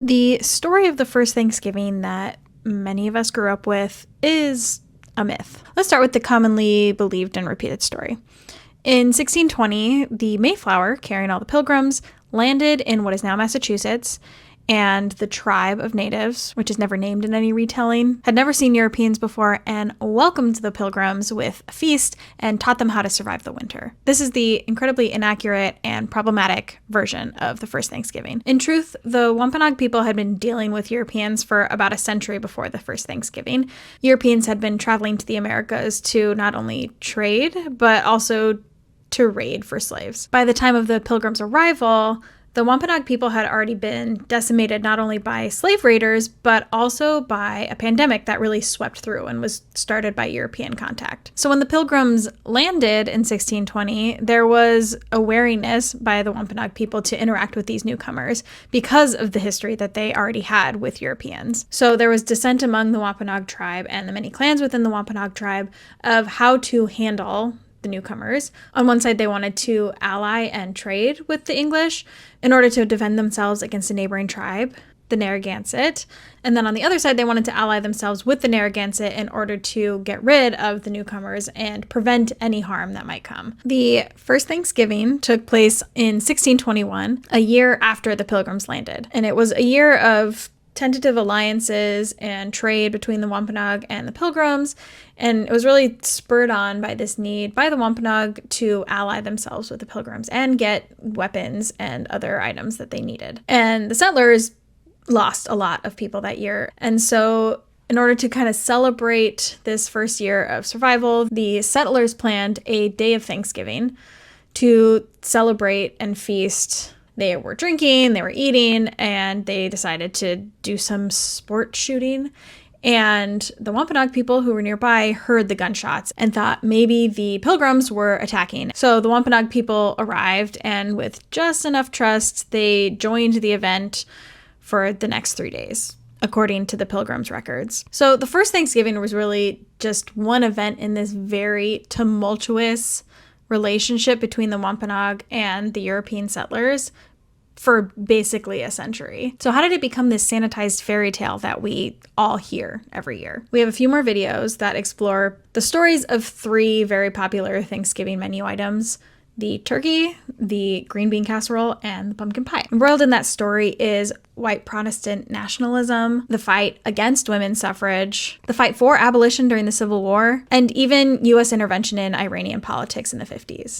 The story of the first Thanksgiving that many of us grew up with is a myth. Let's start with the commonly believed and repeated story. In 1620, the Mayflower, carrying all the pilgrims, landed in what is now Massachusetts, and the tribe of natives, which is never named in any retelling, had never seen Europeans before and welcomed the pilgrims with a feast and taught them how to survive the winter. This is the incredibly inaccurate and problematic version of the first Thanksgiving. In truth, the Wampanoag people had been dealing with Europeans for about a century before the first Thanksgiving. Europeans had been traveling to the Americas to not only trade, but also to raid for slaves. By the time of the Pilgrims' arrival, the Wampanoag people had already been decimated not only by slave raiders, but also by a pandemic that really swept through and was started by European contact. So when the Pilgrims landed in 1620, there was a wariness by the Wampanoag people to interact with these newcomers because of the history that they already had with Europeans. So there was dissent among the Wampanoag tribe and the many clans within the Wampanoag tribe of how to handle the newcomers. On one side, they wanted to ally and trade with the English in order to defend themselves against a neighboring tribe, the Narragansett. And then on the other side, they wanted to ally themselves with the Narragansett in order to get rid of the newcomers and prevent any harm that might come. The first Thanksgiving took place in 1621, a year after the Pilgrims landed. And it was a year of tentative alliances and trade between the Wampanoag and the Pilgrims, and it was really spurred on by this need by the Wampanoag to ally themselves with the Pilgrims and get weapons and other items that they needed. And the settlers lost a lot of people that year, and so in order to kind of celebrate this first year of survival, the settlers planned a day of Thanksgiving to celebrate and feast. They were drinking, they were eating, and they decided to do some sport shooting. And the Wampanoag people who were nearby heard the gunshots and thought maybe the Pilgrims were attacking. So the Wampanoag people arrived, and with just enough trust, they joined the event for the next 3 days, according to the Pilgrims' records. So the first Thanksgiving was really just one event in this very tumultuous relationship between the Wampanoag and the European settlers for basically a century. So how did it become this sanitized fairy tale that we all hear every year? We have a few more videos that explore the stories of 3 very popular Thanksgiving menu items: the turkey, the green bean casserole, and the pumpkin pie. Embroiled in that story is white Protestant nationalism, the fight against women's suffrage, the fight for abolition during the Civil War, and even U.S. intervention in Iranian politics in the 50s.